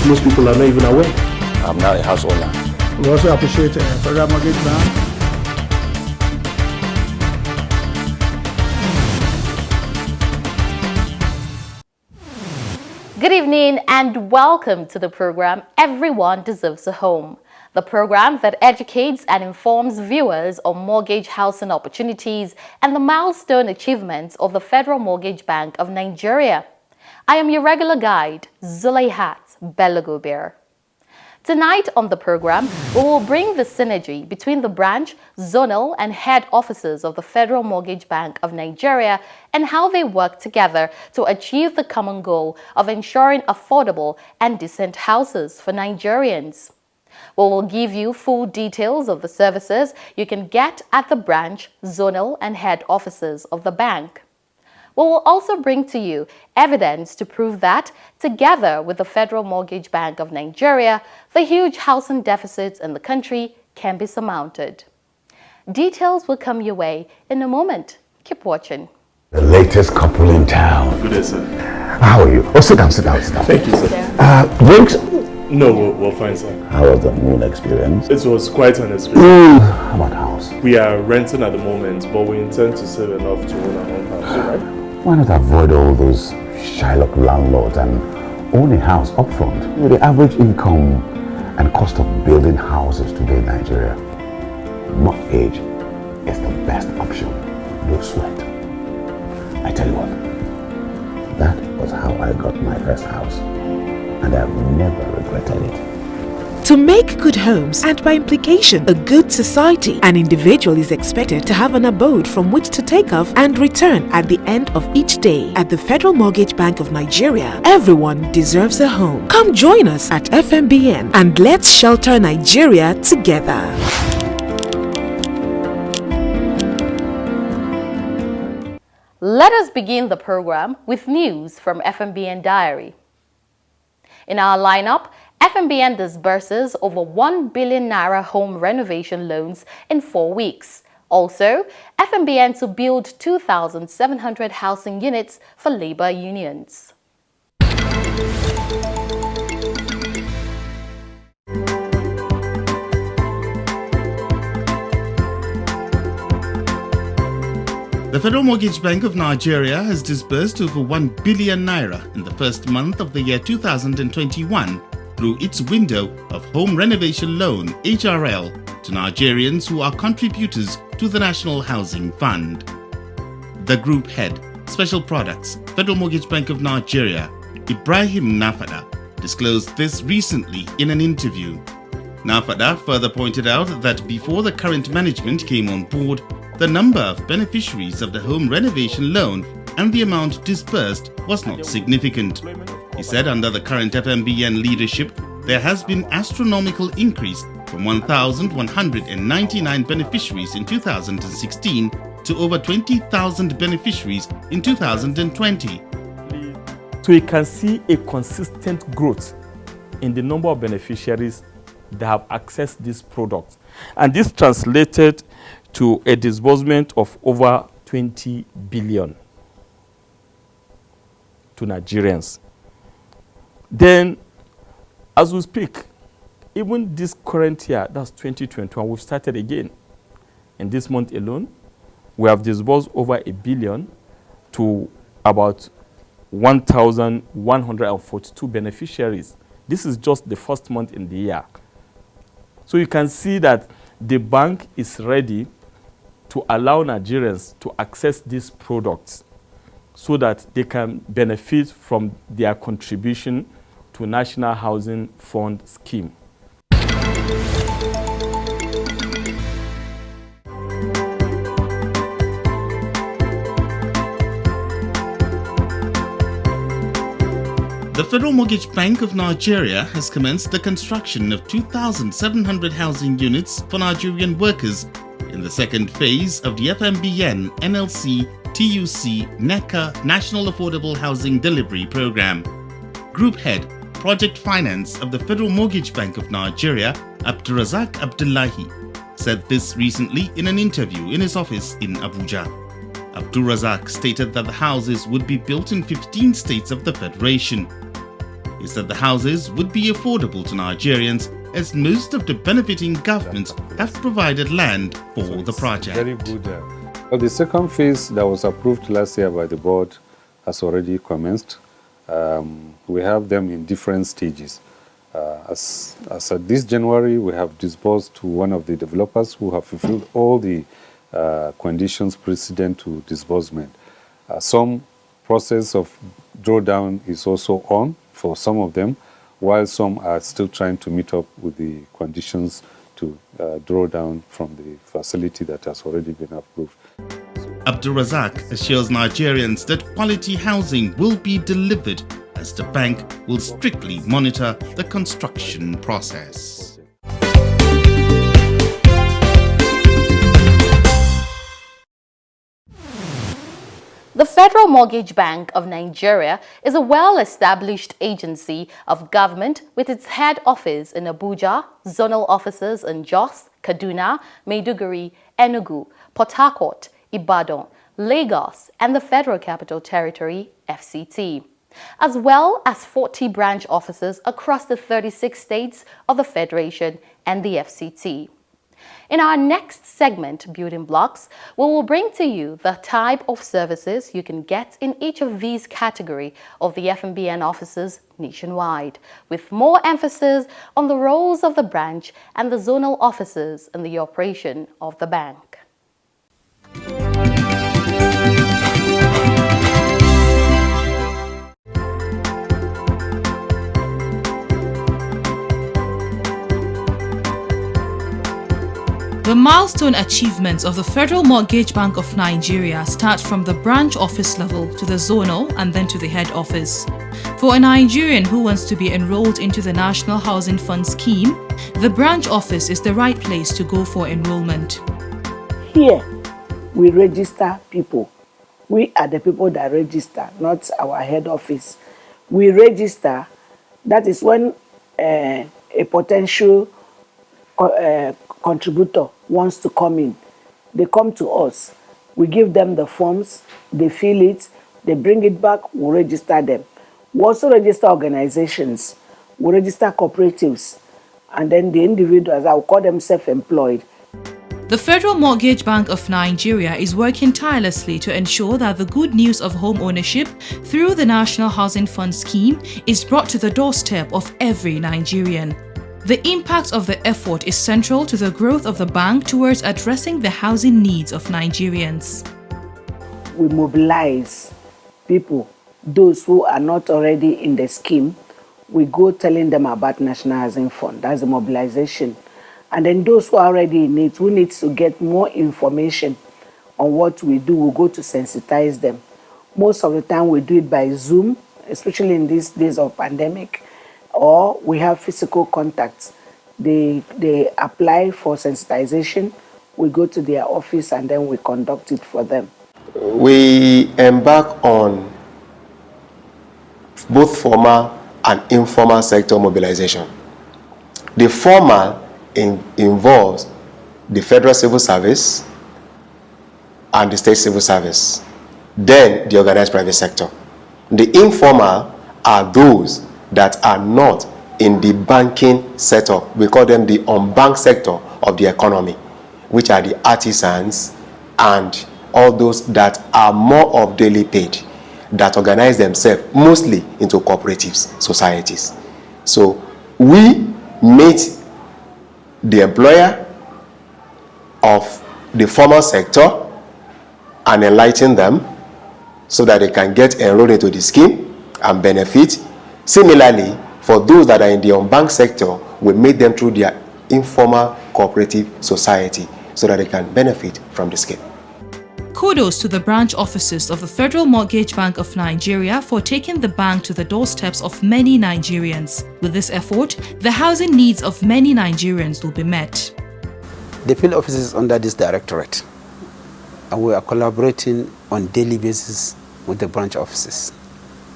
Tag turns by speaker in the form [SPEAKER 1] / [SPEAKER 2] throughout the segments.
[SPEAKER 1] because most people are not even aware.
[SPEAKER 2] I'm now a house owner.
[SPEAKER 3] We also appreciate Federal Mortgage Bank.
[SPEAKER 4] Good evening and welcome to the program Everyone Deserves a Home, the program that educates and informs viewers on mortgage housing opportunities and the milestone achievements of the Federal Mortgage Bank of Nigeria. I am your regular guide, Zulaihat Belagobir. Tonight on the program, we will bring the synergy between the branch, zonal, and head offices of the Federal Mortgage Bank of Nigeria and how they work together to achieve the common goal of ensuring affordable and decent houses for Nigerians. We will give you full details of the services you can get at the branch, zonal, and head offices of the bank. We will also bring to you evidence to prove that, together with the Federal Mortgage Bank of Nigeria, the huge housing deficits in the country can be surmounted. Details will come your way in a moment. Keep watching.
[SPEAKER 5] The latest couple in town.
[SPEAKER 1] Good day, sir.
[SPEAKER 5] How are you? Oh, sit down.
[SPEAKER 1] Thank you, sir.
[SPEAKER 5] Drinks?
[SPEAKER 1] No, we're fine, sir.
[SPEAKER 5] How was the moon experience?
[SPEAKER 1] It was quite an experience.
[SPEAKER 5] How about house?
[SPEAKER 1] We are renting at the moment, but we intend to save enough to own our own house, right?
[SPEAKER 5] Why not avoid all those Shylock landlords and own a house up front? With the average income and cost of building houses today in Nigeria, mortgage is the best option. No sweat. I tell you what, that was how I got my first house, and I've never regretted it.
[SPEAKER 6] To make good homes, and by implication a good society, an individual is expected to have an abode from which to take off and return at the end of each day. At the Federal Mortgage Bank of Nigeria, everyone deserves a home. Come join us at Fmbn and let's shelter Nigeria together.
[SPEAKER 4] Let us begin the program with news from Fmbn Diary. In our lineup, Fmbn disburses over 1 billion naira home renovation loans in 4 weeks. Also, Fmbn to build 2,700 housing units for labor unions.
[SPEAKER 7] The Federal Mortgage Bank of Nigeria has disbursed over 1 billion naira in the first month of the year 2021 through its window of Home Renovation Loan (HRL) to Nigerians who are contributors to the National Housing Fund. The Group Head, Special Products, Federal Mortgage Bank of Nigeria, Ibrahim Nafada, disclosed this recently in an interview. Nafada further pointed out that before the current management came on board, the number of beneficiaries of the home renovation loan and the amount disbursed was not significant. He said under the current Fmbn leadership, there has been astronomical increase from 1,199 beneficiaries in 2016 to over 20,000 beneficiaries in 2020.
[SPEAKER 8] So you can see a consistent growth in the number of beneficiaries that have accessed this product. And this translated to a disbursement of over 20 billion to Nigerians. Then, as we speak, even this current year, that's 2021, we've started again. In this month alone, we have disbursed over 1 billion to about 1,142 beneficiaries. This is just the first month in the year. So you can see that the bank is ready to allow Nigerians to access these products so that they can benefit from their contribution to National Housing Fund scheme.
[SPEAKER 7] The Federal Mortgage Bank of Nigeria has commenced the construction of 2,700 housing units for Nigerian workers in the second phase of the Fmbn NLC TUC NECA National Affordable Housing Delivery Program. Group Head, Project Finance of the Federal Mortgage Bank of Nigeria, Abdurazak Abdullahi, said this recently in an interview in his office in Abuja. Abdurazak stated that the houses would be built in 15 states of the Federation. is that the houses would be affordable to Nigerians, as most of the benefiting governments have provided land for the project.
[SPEAKER 1] Very good.
[SPEAKER 2] Well, the second phase that was approved last year by the board has already commenced. We have them in different stages. As at this January, we have disbursed to one of the developers who have fulfilled all the conditions precedent to disbursement. Some process of drawdown is also on for some of them, while some are still trying to meet up with the conditions to draw down from the facility that has already been approved.
[SPEAKER 7] Abdul Razak assures Nigerians that quality housing will be delivered, as the bank will strictly monitor the construction process.
[SPEAKER 4] The Federal Mortgage Bank of Nigeria is a well-established agency of government with its head office in Abuja, zonal offices in Jos, Kaduna, Maiduguri, Enugu, Port Harcourt, Ibadan, Lagos, and the Federal Capital Territory, FCT, as well as 40 branch offices across the 36 states of the Federation and the FCT. In our next segment, Building Blocks, we will bring to you the type of services you can get in each of these categories of the Fmbn offices nationwide, with more emphasis on the roles of the branch and the zonal offices in the operation of the bank.
[SPEAKER 9] The milestone achievements of the Federal Mortgage Bank of Nigeria start from the branch office level to the zonal and then to the head office. For a Nigerian who wants to be enrolled into the National Housing Fund scheme, the branch office is the right place to go for enrollment.
[SPEAKER 10] Here, we register people. We are the people that register, not our head office. We register, that is when a potential contributor wants to come in. They come to us. We give them the forms, they fill it, they bring it back, we register them. We also register organizations, we register cooperatives, and then the individuals, I will call them self-employed.
[SPEAKER 9] The Federal Mortgage Bank of Nigeria is working tirelessly to ensure that the good news of home ownership through the National Housing Fund scheme is brought to the doorstep of every Nigerian. The impact of the effort is central to the growth of the bank towards addressing the housing needs of Nigerians.
[SPEAKER 10] We mobilize people, those who are not already in the scheme. We go telling them about National Housing Fund. That's the mobilization. And then those who are already in it, who needs to get more information on what we do, we go to sensitize them. Most of the time we do it by Zoom, especially in these days of pandemic, or we have physical contacts. They apply for sensitization, we go to their office and then we conduct it for them.
[SPEAKER 11] We embark on both formal and informal sector mobilization. The formal involves the Federal Civil Service and the State Civil Service, then the organized private sector. The informal are those that are not in the banking setup. We call them the unbanked sector of the economy, which are the artisans and all those that are more of daily paid, that organize themselves mostly into cooperatives, societies. So we meet the employer of the formal sector and enlighten them so that they can get enrolled into the scheme and benefit. Similarly, for those that are in the unbanked sector, we meet them through their informal cooperative society so that they can benefit from the scheme.
[SPEAKER 9] Kudos to the branch offices of the Federal Mortgage Bank of Nigeria for taking the bank to the doorsteps of many Nigerians. With this effort, the housing needs of many Nigerians will be met.
[SPEAKER 12] The field office is under this directorate, and we are collaborating on daily basis with the branch offices.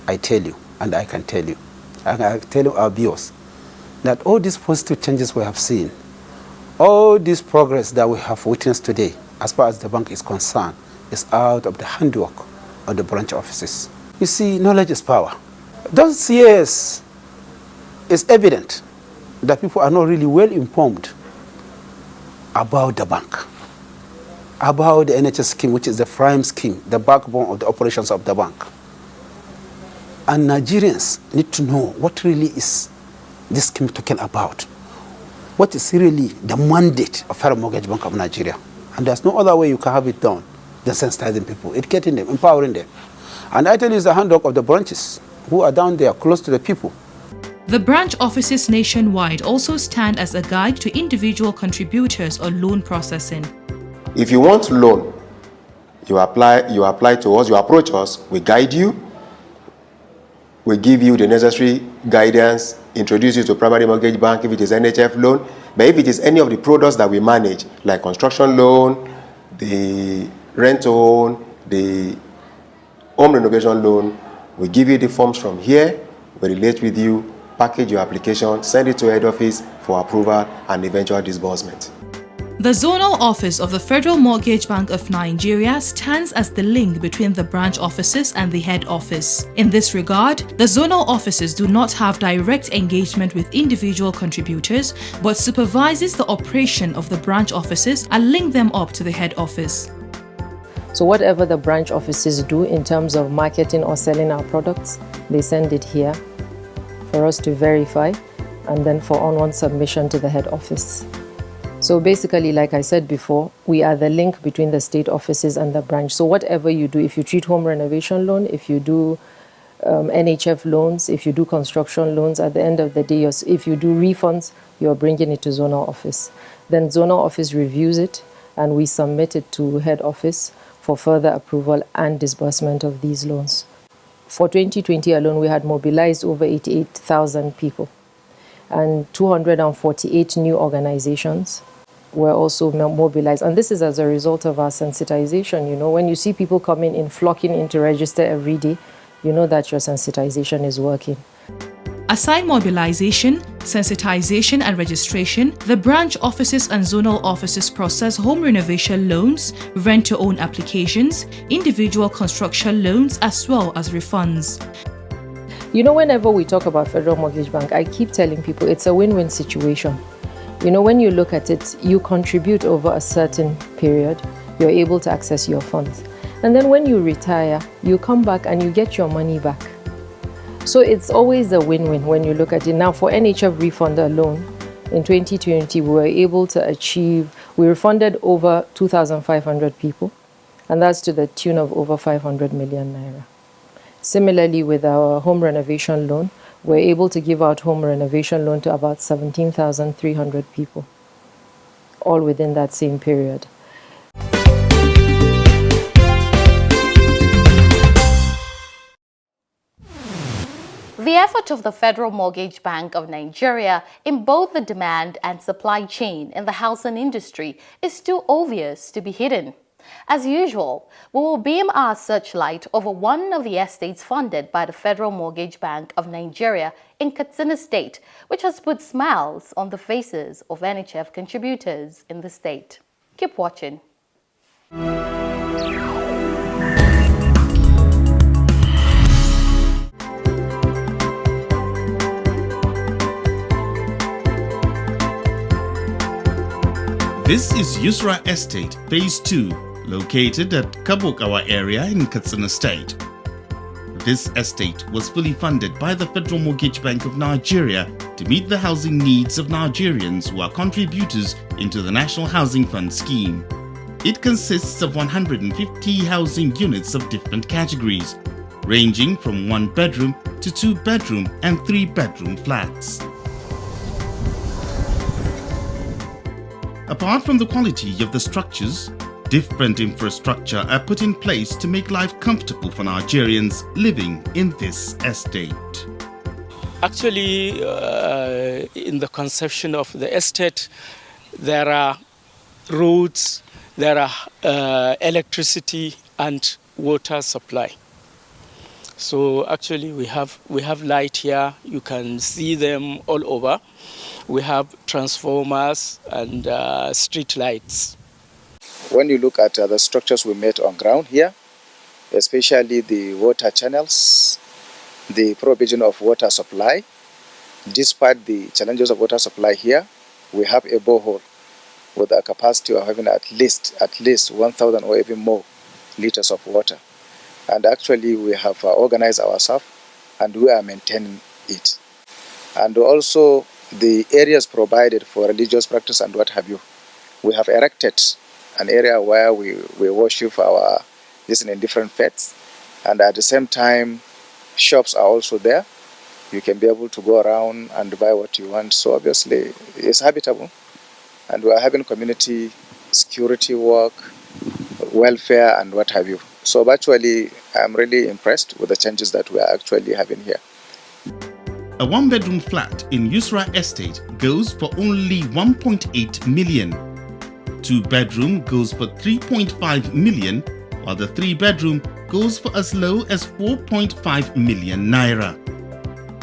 [SPEAKER 12] I tell you, and I can tell you, and I tell you our viewers, that all these positive changes we have seen, all this progress that we have witnessed today, as far as the bank is concerned, is out of the handwork of the branch offices. You see, knowledge is power. Those years it's evident that people are not really well informed about the bank, about the NHS scheme, which is the prime scheme, the backbone of the operations of the bank. And Nigerians need to know what really is this scheme talking about. What is really the mandate of Federal Mortgage Bank of Nigeria? And there's no other way you can have it done than sensitizing people, educating them, empowering them. And I tell you, it's the handwork of the branches who are down there close to the people.
[SPEAKER 9] The branch offices nationwide also stand as a guide to individual contributors on loan processing.
[SPEAKER 11] If you want to loan, you apply to us, you approach us, we guide you, we give you the necessary guidance, introduce you to primary mortgage bank if it is NHF loan. But if it is any of the products that we manage, like construction loan, the rent loan, the home renovation loan, we give you the forms from here, we relate with you, package your application, send it to head office for approval and eventual disbursement.
[SPEAKER 9] The zonal office of the Federal Mortgage Bank of Nigeria stands as the link between the branch offices and the head office. In this regard, the zonal offices do not have direct engagement with individual contributors, but supervises the operation of the branch offices and link them up to the head office.
[SPEAKER 13] So whatever the branch offices do in terms of marketing or selling our products, they send it here for us to verify and then for onward submission to the head office. So basically, like I said before, we are the link between the state offices and the branch. So whatever you do, if you treat home renovation loan, if you do NHF loans, if you do construction loans, at the end of the day, if you do refunds, you're bringing it to zonal office. Then zonal office reviews it and we submit it to head office for further approval and disbursement of these loans. For 2020 alone, we had mobilized over 88,000 people and 248 new organizations were also mobilized. And this is as a result of our sensitization. You know, when you see people coming in, flocking in to register every day, you know that your sensitization is working.
[SPEAKER 9] Aside mobilization, sensitization and registration, the branch offices and zonal offices process home renovation loans, rent-to-own applications, individual construction loans, as well as refunds.
[SPEAKER 13] You know, whenever we talk about Federal Mortgage Bank, I keep telling people it's a win-win situation. You know, when you look at it, you contribute over a certain period, you're able to access your funds. And then when you retire, you come back and you get your money back. So it's always a win-win when you look at it. Now, for NHF refund alone, in 2020, we were able to achieve, we refunded over 2,500 people, and that's to the tune of over 500 million naira. Similarly, with our home renovation loan, we're able to give out home renovation loan to about 17,300 people, all within that same period.
[SPEAKER 4] The effort of the Federal Mortgage Bank of Nigeria in both the demand and supply chain in the housing industry is too obvious to be hidden. As usual, we will beam our searchlight over one of the estates funded by the Federal Mortgage Bank of Nigeria in Katsina State, which has put smiles on the faces of NHF contributors in the state. Keep watching.
[SPEAKER 7] This is Yusra Estate, Phase 2, located at Kabokawa area in Katsina State. This estate was fully funded by the Federal Mortgage Bank of Nigeria to meet the housing needs of Nigerians who are contributors into the National Housing Fund scheme. It consists of 150 housing units of different categories, ranging from 1-bedroom to 2-bedroom and 3-bedroom flats. Apart from the quality of the structures, different infrastructure are put in place to make life comfortable for Nigerians living in this estate.
[SPEAKER 14] Actually, in the conception of the estate, there are roads, there are electricity and water supply. So actually we have light here, you can see them all over. We have transformers and street lights.
[SPEAKER 15] When you look at the structures we made on ground here, especially the water channels, the provision of water supply, Despite the challenges of water supply here, we have a borehole with a capacity of having at least 1,000 or even more liters of water. And actually we have organized ourselves and we are maintaining it. And also the areas provided for religious practice and what have you. We have erected an area where we worship our in different faiths, and at the same time shops are also there. You can be able to go around and buy what you want. So obviously it's habitable, and we are having community security work, welfare and what have you. So virtually I'm really impressed with the changes that we are actually having here.
[SPEAKER 7] A one-bedroom flat in Yusra estate goes for only 1.8 million. Two-bedroom goes for 3.5 million, while the three-bedroom goes for as low as 4.5 million naira.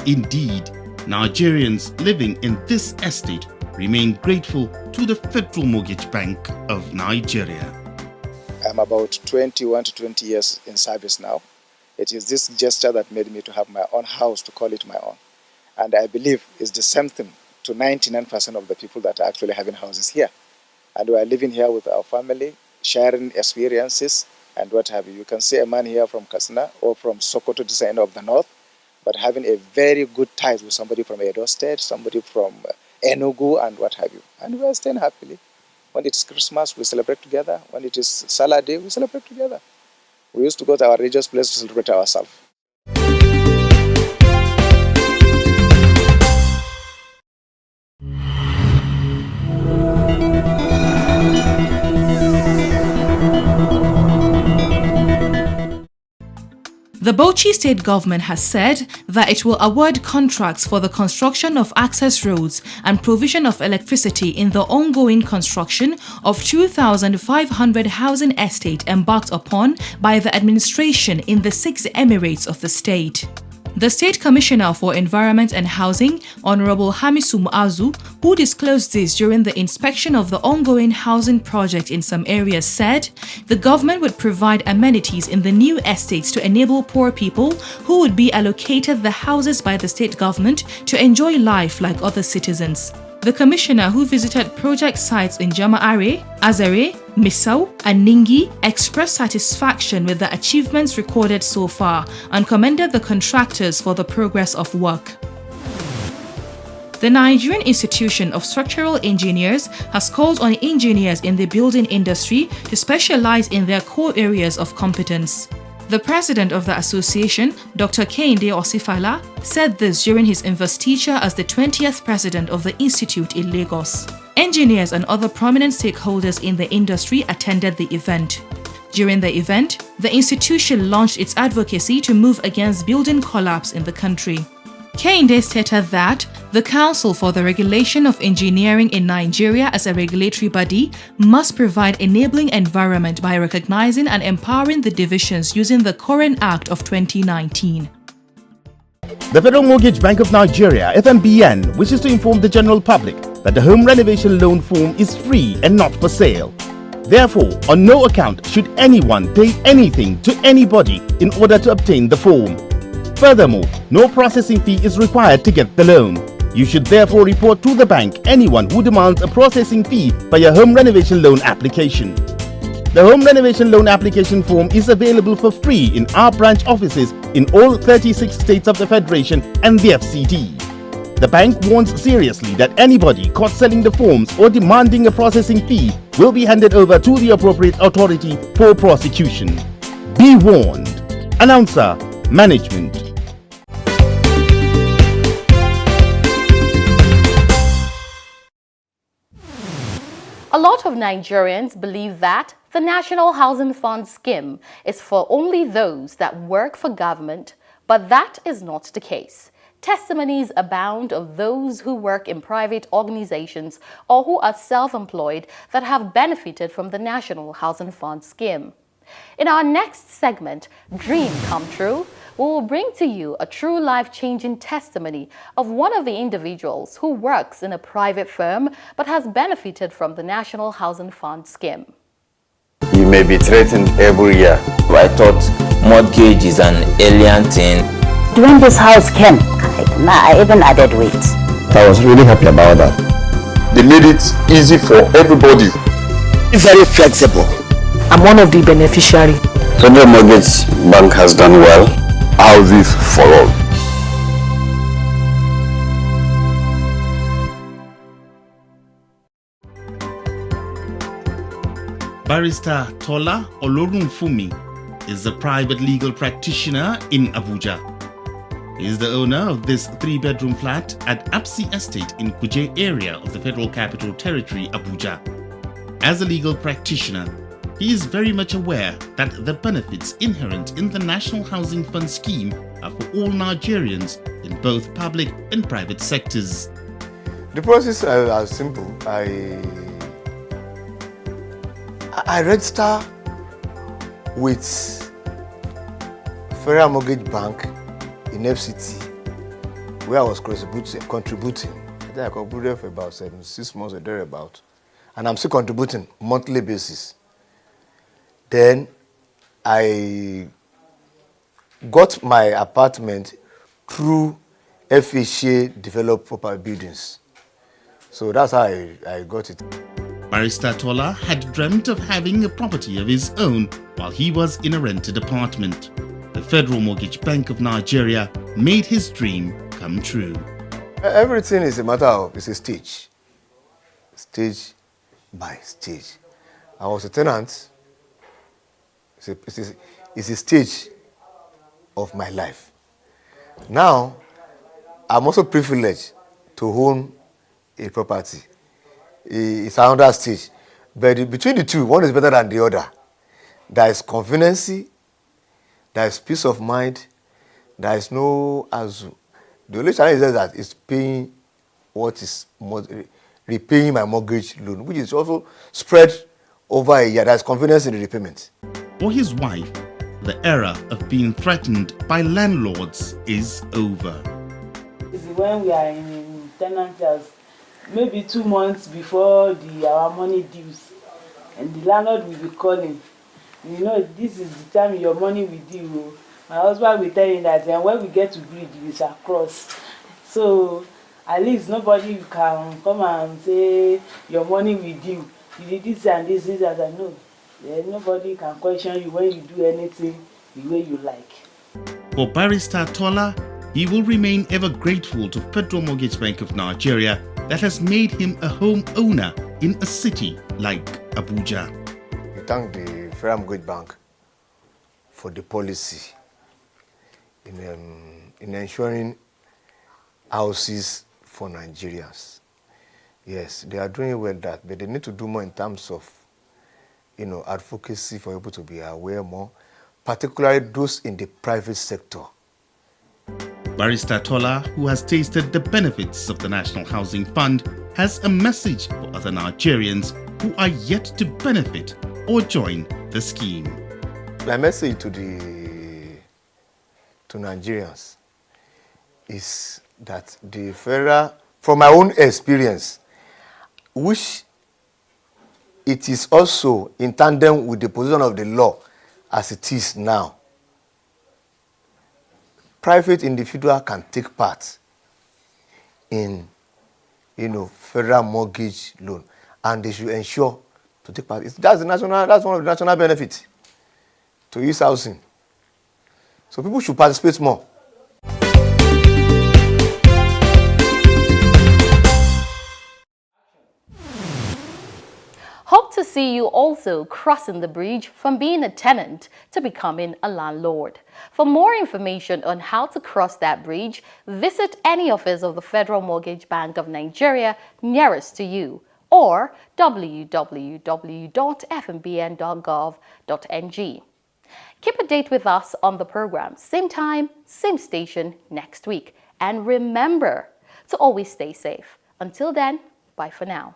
[SPEAKER 7] Indeed, Nigerians living in this estate remain grateful to the Federal Mortgage Bank of Nigeria.
[SPEAKER 15] I'm about 21 to 20 years in service now. It is this gesture that made me to have my own house, to call it my own. And I believe it's the same thing to 99% of the people that are actually having houses here. And we are living here with our family, sharing experiences and what have you. You can see a man here from Katsina or from Sokoto, this end of the north, but having a very good ties with somebody from Edo State, somebody from Enugu and what have you. And we are staying happily. When it's Christmas, we celebrate together. When it is Salah Day, we celebrate together. We used to go to our religious place to celebrate ourselves.
[SPEAKER 9] The Bauchi state government has said that it will award contracts for the construction of access roads and provision of electricity in the ongoing construction of 2,500 housing estate embarked upon by the administration in the 6 emirates of the state. The State Commissioner for Environment and Housing, Honorable Hamisu Muazu, who disclosed this during the inspection of the ongoing housing project in some areas, said the government would provide amenities in the new estates to enable poor people who would be allocated the houses by the state government to enjoy life like other citizens. The commissioner, who visited project sites in Jama'are, Azare, Misau and Ningi, expressed satisfaction with the achievements recorded so far and commended the contractors for the progress of work. The Nigerian Institution of Structural Engineers has called on engineers in the building industry to specialize in their core areas of competence. The president of the association, Dr. Kehinde Osifala, said this during his investiture as the 20th president of the institute in Lagos. Engineers and other prominent stakeholders in the industry attended the event. During the event, the institution launched its advocacy to move against building collapse in the country. Kehinde stated that the Council for the Regulation of Engineering in Nigeria as a regulatory body must provide enabling environment by recognizing and empowering the divisions using the Current Act of 2019.
[SPEAKER 7] The Federal Mortgage Bank of Nigeria, FMBN, wishes to inform the general public that the home renovation loan form is free and not for sale. Therefore, on no account should anyone pay anything to anybody in order to obtain the form. Furthermore, no processing fee is required to get the loan. You should therefore report to the bank anyone who demands a processing fee for your home renovation loan application. The home renovation loan application form is available for free in our branch offices in all 36 states of the Federation and the FCT. The bank warns seriously that anybody caught selling the forms or demanding a processing fee will be handed over to the appropriate authority for prosecution. Be warned. Announcer, Management.
[SPEAKER 4] A lot of Nigerians believe that the National Housing Fund scheme is for only those that work for government, but that is not the case. Testimonies abound of those who work in private organizations or who are self-employed that have benefited from the National Housing Fund scheme. In our next segment, Dream Come True, we will bring to you a true life-changing testimony of one of the individuals who works in a private firm but has benefited from the National Housing Fund scheme.
[SPEAKER 16] You may be threatened every year. I thought mortgage is an alien thing.
[SPEAKER 17] When this house came, I even added weight. I was really happy about that.
[SPEAKER 16] They made it easy for everybody.
[SPEAKER 18] Very flexible.
[SPEAKER 19] I'm one of the beneficiaries.
[SPEAKER 16] Federal Mortgage Bank has done well. Houses for all.
[SPEAKER 7] Barrister Tola Olorunfumi is a private legal practitioner in Abuja. He is the owner of this 3-bedroom flat at Apsi Estate in Kuje area of the Federal Capital Territory, Abuja. As a legal practitioner, he is very much aware that the benefits inherent in the National Housing Fund scheme are for all Nigerians in both public and private sectors.
[SPEAKER 20] The process is simple. I register with Federal Mortgage Bank in FCT, where I was contributing. I think I contributed for about 6 months or thereabout, and I'm still contributing monthly basis. Then I got my apartment through FHA developed property buildings. So that's how I got it.
[SPEAKER 7] Barrister Tola had dreamt of having a property of his own while he was in a rented apartment. The Federal Mortgage Bank of Nigeria made his dream come true.
[SPEAKER 20] Everything is a matter of, it's a stage by stage. I was a tenant. It's a stage of my life. Now, I'm also privileged to own a property. It's another stage. But between the two, one is better than the other. There is conveniency, there is peace of mind, there is no azu. The only challenge is that it's paying repaying my mortgage loan, which is also spread over a year. There's convenience in the repayment.
[SPEAKER 7] For his wife, the era of being threatened by landlords is over.
[SPEAKER 21] When we are in tenant house, maybe 2 months before our money dues, and the landlord will be calling. You know, this is the time your money will due. My husband will tell you that, and when we get to bridge, we shall cross. So at least nobody can come and say your money will due. You did this and this, and that. No. Nobody can question you when you do anything the way you like.
[SPEAKER 7] For Barrister Tola, he will remain ever grateful to Federal Mortgage Bank of Nigeria that has made him a homeowner in a city like Abuja.
[SPEAKER 20] We thank the Federal Mortgage Bank for the policy in ensuring houses for Nigerians. Yes, they are doing well that, but they need to do more in terms of, advocacy for people to be aware more, particularly those in the private sector.
[SPEAKER 7] Barrister Tola, who has tasted the benefits of the National Housing Fund, has a message for other Nigerians who are yet to benefit or join the scheme.
[SPEAKER 20] My message to Nigerians is that the federal, from my own experience, which it is also in tandem with the position of the law as it is now, private individual can take part in, federal mortgage loan, and they should ensure to take part. That's one of the national benefits to use housing. So people should participate more.
[SPEAKER 4] Hope to see you also crossing the bridge from being a tenant to becoming a landlord. For more information on how to cross that bridge, visit any office of the Federal Mortgage Bank of Nigeria nearest to you or www.fmbn.gov.ng. Keep a date with us on the program, same time, same station next week. And remember to always stay safe. Until then, bye for now.